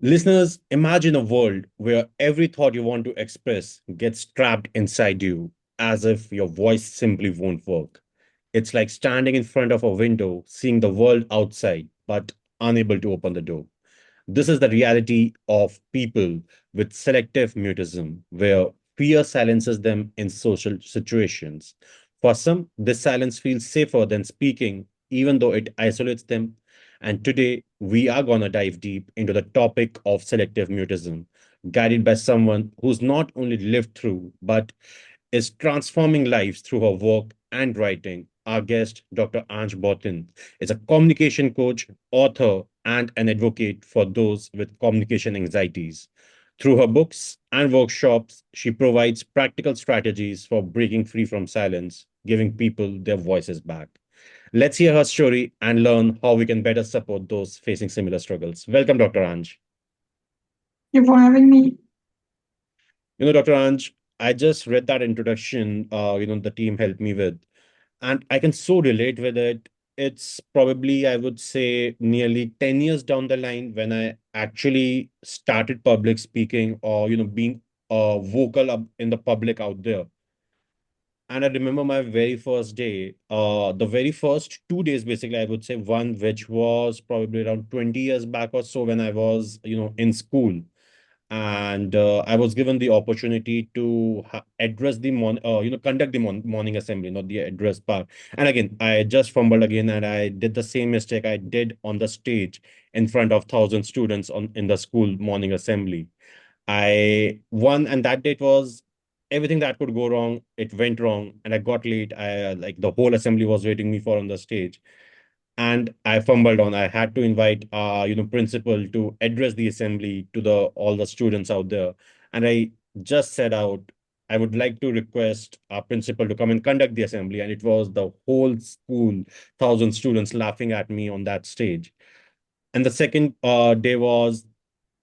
Listeners, imagine a world where every thought you want to express gets trapped inside you, as if your voice simply won't work. It's like standing in front of a window, seeing the world outside, but unable to open the door. This is the reality of people with selective mutism, where fear silences them in social situations. For some, this silence feels safer than speaking, even though it isolates them. And today, we are going to dive deep into the topic of selective mutism, guided by someone who's not only lived through, but is transforming lives through her work and writing. Our guest, Dr. Antje Bothin, is a communication coach, author, and an advocate for those with communication anxieties. Through her books and workshops, she provides practical strategies for breaking free from silence, giving people their voices back. Let's hear her story and learn how we can better support those facing similar struggles. Welcome, Dr. Anj. You for having me. Dr. Anj, I just read that introduction, the team helped me with, and I can so relate with it. It's probably, I would say, nearly 10 years down the line when I actually started public speaking or, being vocal up in the public out there. And I remember my very first day, the very first 2 days, basically, I would say one, which was probably around 20 years back or so when I was, in school, and I was given the opportunity to address the conduct the morning assembly, not the address part. And again, I just fumbled again, and I did the same mistake I did on the stage in front of 1,000 students on in the school morning assembly. I won, and that date was everything that could go wrong. It went wrong, and I got late. I like the whole assembly was waiting me for on the stage, and I fumbled on. I had to invite principal to address the assembly to the all the students out there, and I just said out, I would like to request our principal to come and conduct the assembly, and it was the whole school, 1,000 students laughing at me on that stage. And the second day was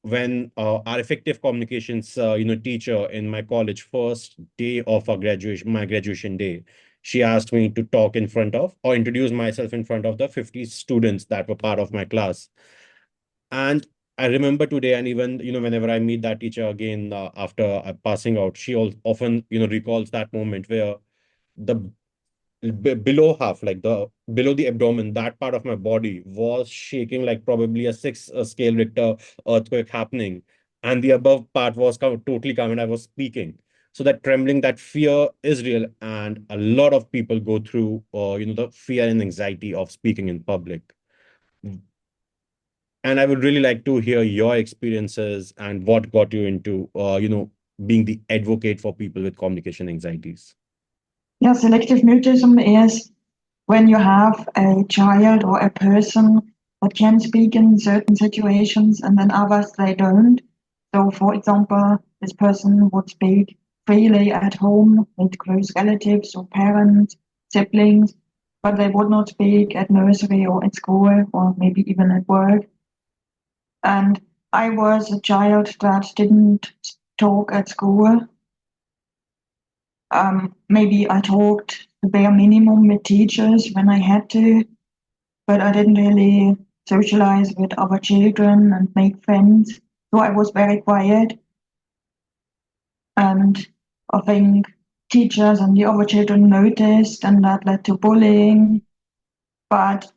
when our effective communications teacher in my college, first day of our graduation, my graduation day, she asked me to talk in front of or introduce myself in front of the 50 students that were part of my class. And I remember today, and even whenever I meet that teacher again after passing out, she often recalls that moment where the below half, like the below the abdomen, that part of my body was shaking like probably a six scale Richter earthquake happening, and the above part was totally calm, and I was speaking. So that trembling, that fear is real, and a lot of people go through, the fear and anxiety of speaking in public. And I would really like to hear your experiences and what got you into, being the advocate for people with communication anxieties. Yeah, selective mutism is when you have a child or a person that can speak in certain situations and then others they don't. So, for example, this person would speak freely at home with close relatives or parents, siblings, but they would not speak at nursery or at school or maybe even at work. And I was a child that didn't talk at school. Maybe I talked the bare minimum with teachers when I had to, but I didn't really socialize with other children and make friends. So I was very quiet. And I think teachers and the other children noticed, and that led to bullying. But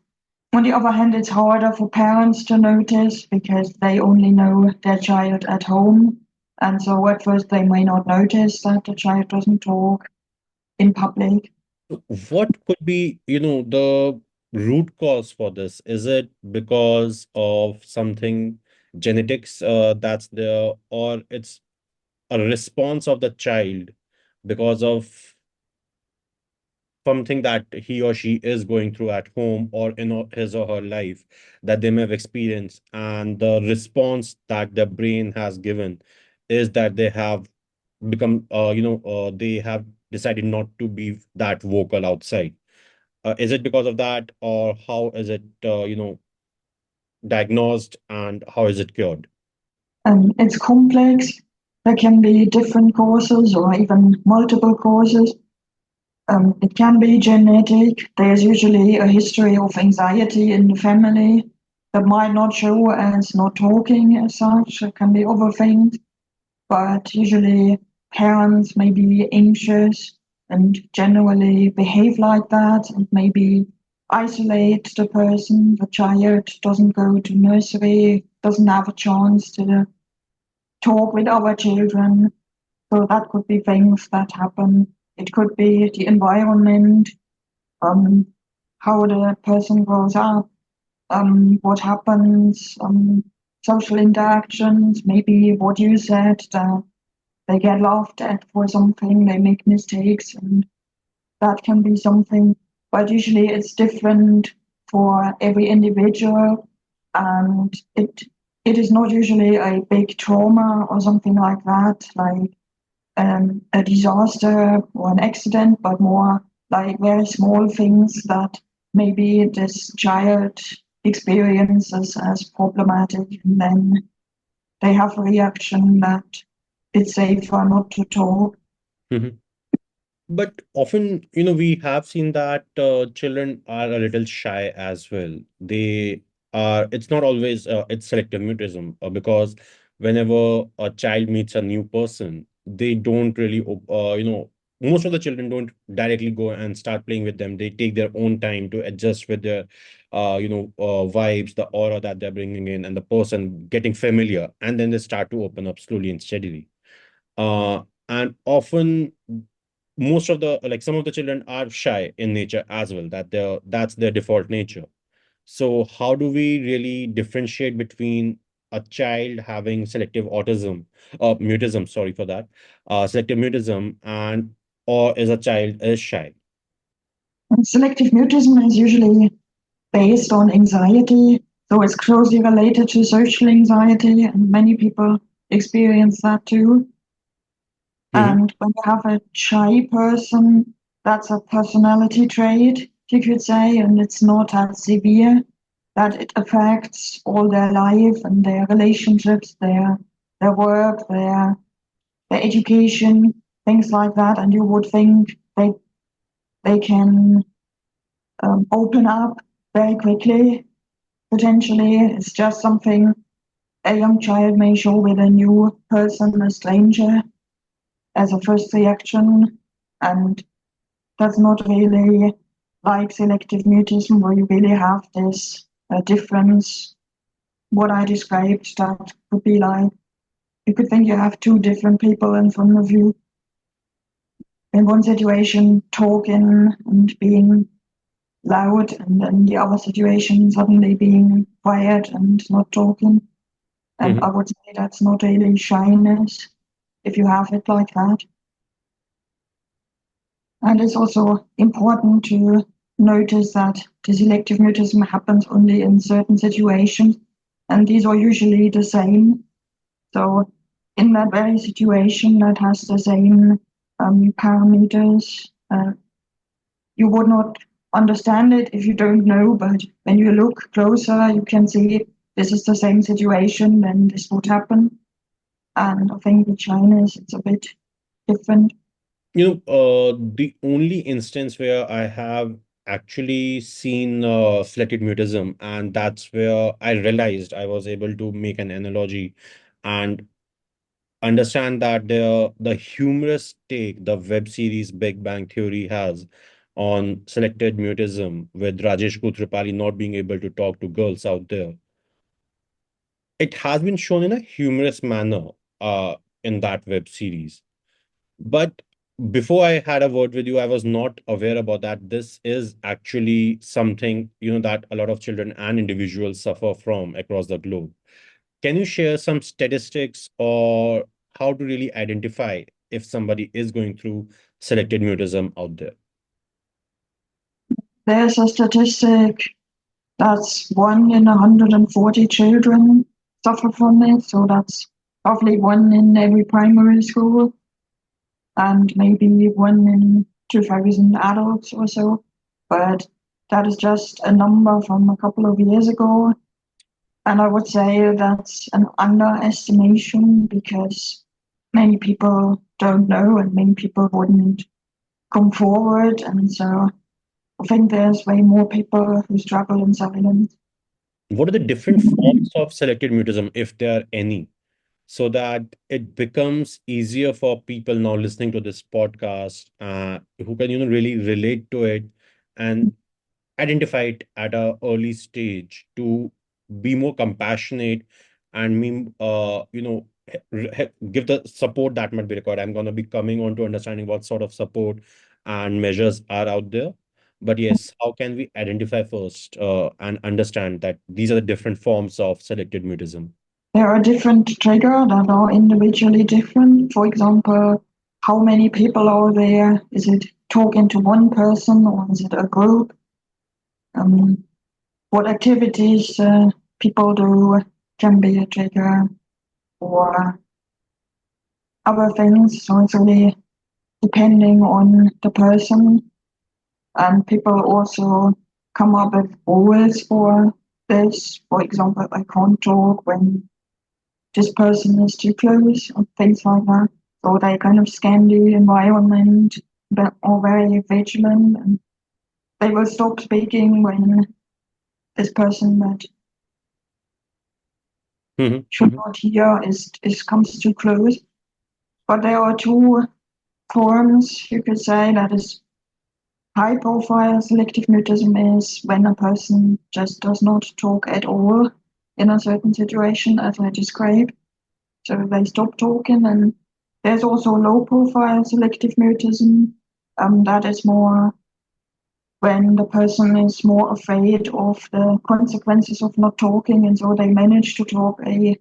on the other hand, it's harder for parents to notice because they only know their child at home. And so at first, they may not notice that the child doesn't talk in public. What could be, the root cause for this? Is it because of something genetics that's there, or it's a response of the child because of something that he or she is going through at home or in his or her life that they may have experienced, and the response that the brain has given is that they have become, they have decided not to be that vocal outside. Is it because of that, or how is it, diagnosed, and how is it cured? It's complex. There can be different causes or even multiple causes. It can be genetic. There's usually a history of anxiety in the family. that might not show as not talking as such. It can be other things, but usually parents may be anxious and generally behave like that and maybe isolate the person. The child doesn't go to nursery, doesn't have a chance to talk with other children. So that could be things that happen. It could be the environment, um, how the person grows up, what happens, social interactions, maybe what you said, that they get laughed at for something, they make mistakes, and that can be something. But usually it's different for every individual, and it is not usually a big trauma or something like that, like a disaster or an accident, but more like very small things that maybe this child experiences as problematic, and then they have a reaction that it's safer not to talk. Mhm. But often, we have seen that children are a little shy as well. It's not always, it's selective mutism, because whenever a child meets a new person, they don't really, most of the children don't directly go and start playing with them. They take their own time to adjust with their, vibes, the aura that they're bringing in, and the person getting familiar. And then they start to open up slowly and steadily. And often most of the like some of the children are shy in nature as well, that's their default nature. So how do we really differentiate between a child having selective autism or mutism, sorry for that, selective mutism, and or is a child is shy? And selective mutism is usually based on anxiety, so it's closely related to social anxiety, and many people experience that too. Hmm. And when you have a shy person, that's a personality trait, you could say, and it's not as severe that it affects all their life and their relationships, their work, their education, things like that. And you would think they can open up very quickly. Potentially, it's just something a young child may show with a new person, a stranger, as a first reaction, and that's not really like selective mutism, where you really have this difference. What I described, that could be like you could think you have two different people in front of you. In one situation, talking and being loud, and then the other situation, suddenly being quiet and not talking. And I Hmm. would say that's not really shyness if you have it like that. And it's also important to notice that the selective mutism happens only in certain situations, and these are usually the same. So, in that very situation that has the same parameters, you would not understand it if you don't know, but when you look closer, you can see this is the same situation, then this would happen. And I think with shyness, it's a bit different. The only instance where I have actually seen selective mutism, and that's where I realized I was able to make an analogy and understand that the humorous take the web series Big Bang Theory has on selected mutism, with Rajesh Kutrapali not being able to talk to girls out there. It has been shown in a humorous manner in that web series. But before I had a word with you, I was not aware about that. This is actually something, that a lot of children and individuals suffer from across the globe. Can you share some statistics or how to really identify if somebody is going through selected mutism out there? There's a statistic that's 1 in 140 children suffer from it, so that's roughly one in every primary school, and maybe 1 in 2,000 adults or so. But that is just a number from a couple of years ago. And I would say that's an underestimation because many people don't know and many people wouldn't come forward. And so I think there's way more people who struggle in silence. what are the different forms of selected mutism, if there are any, so that it becomes easier for people now listening to this podcast, who can, really relate to it and identify it at a early stage to be more compassionate and give the support that might be required. I'm going to be coming on to understanding what sort of support and measures are out there. But yes, how can we identify first and understand that these are the different forms of selected mutism? There are different triggers that are individually different. For example, how many people are there? Is it talking to one person or is it a group? Um, what activities people do can be a trigger, or other things. So it's really depending on the person. And people also come up with rules for this. For example, I can't talk when this person is too close or things like that. So they kind of scan the environment, but are very vigilant, and they will stop speaking when this person that Mhm, should mhm. not hear is comes too close. But there are two forms, you could say, that is high profile. Selective mutism is when a person just does not talk at all in a certain situation, as I described. So they stop talking. And there's also low profile selective mutism. That is more when the person is more afraid of the consequences of not talking, and so they manage to talk a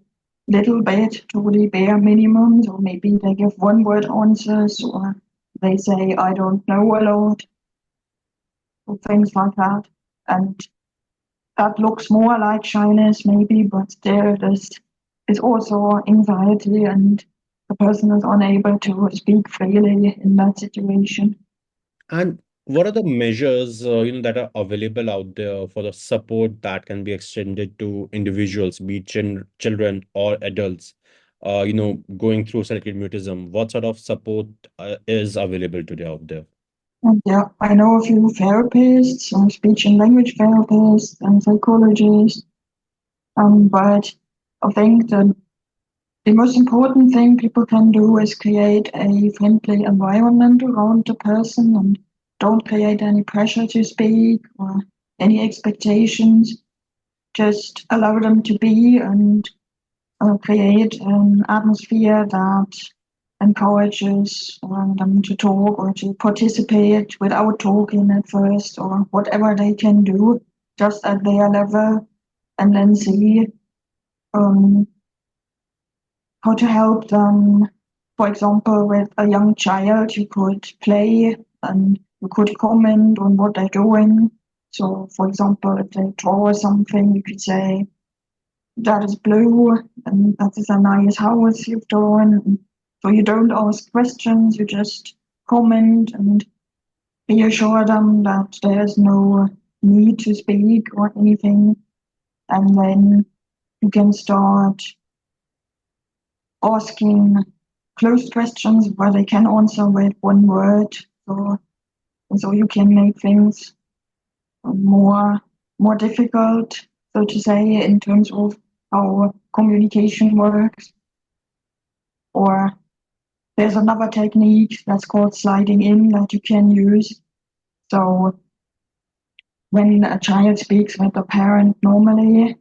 little bit to the bare minimum. So maybe they give one word answers, or they say, I don't know a lot, or things like that. And that looks more like shyness, maybe, but there is also anxiety, and the person is unable to speak freely in that situation. And what are the measures, that are available out there for the support that can be extended to individuals, be it children or adults, going through selective mutism? What sort of support is available today out there? And yeah, I know a few therapists, speech and language therapists, and psychologists. But I think that the most important thing people can do is create a friendly environment around the person, and don't create any pressure to speak or any expectations. Just allow them to be, and create an atmosphere that encourages them to talk or to participate without talking at first, or whatever they can do just at their level, and then see um, how to help them. For example, with a young child, you could play and you could comment on what they're doing. So, for example, if they draw something, you could say, that is blue, and that is a nice house you've drawn. So you don't ask questions, you just comment and reassure them that there's no need to speak or anything. And then you can start asking closed questions where they can answer with one word. So, so you can make things more more difficult, so to say, in terms of how communication works. Or there's another technique that's called sliding in that you can use. So when a child speaks with a parent normally,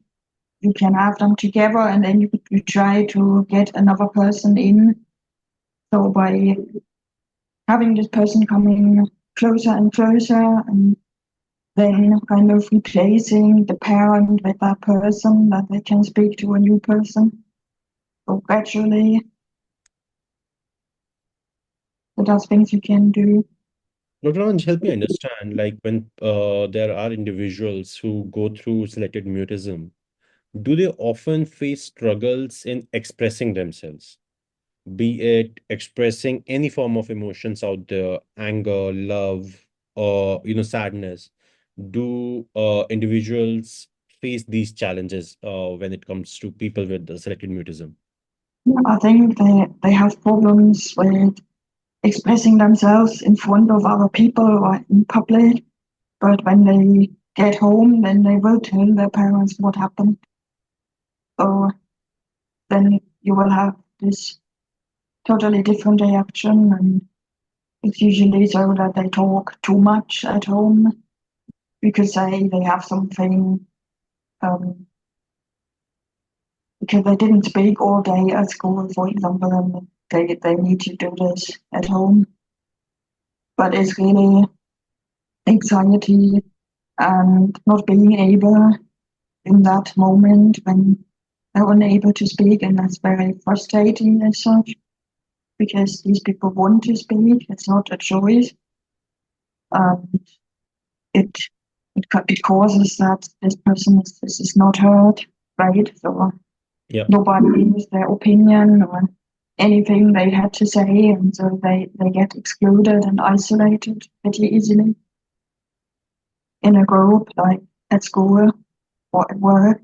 you can have them together, and then you try to get another person in. So by having this person coming closer and closer, and then kind of replacing the parent with that person, that they can speak to a new person. So gradually, so that's things you can do. Dr. Anj, help me understand, like when there are individuals who go through selected mutism, do they often face struggles in expressing themselves? Be it expressing any form of emotions out there, anger, love, or sadness. Do individuals face these challenges when it comes to people with the selected mutism? I think they have problems with expressing themselves in front of other people or in public. But when they get home, then they will tell their parents what happened. So then you will have this totally different reaction, and it's usually so that they talk too much at home because they have something, because they didn't speak all day at school, for example, and they need to do this at home. But it's really anxiety and not being able in that moment when they're unable to speak, and that's very frustrating as such because these people want to speak. It's not a choice. It it causes that this person is not heard, right? So Yeah. nobody knows their opinion or anything they had to say, and so they get excluded and isolated pretty easily in a group, like at school or at work.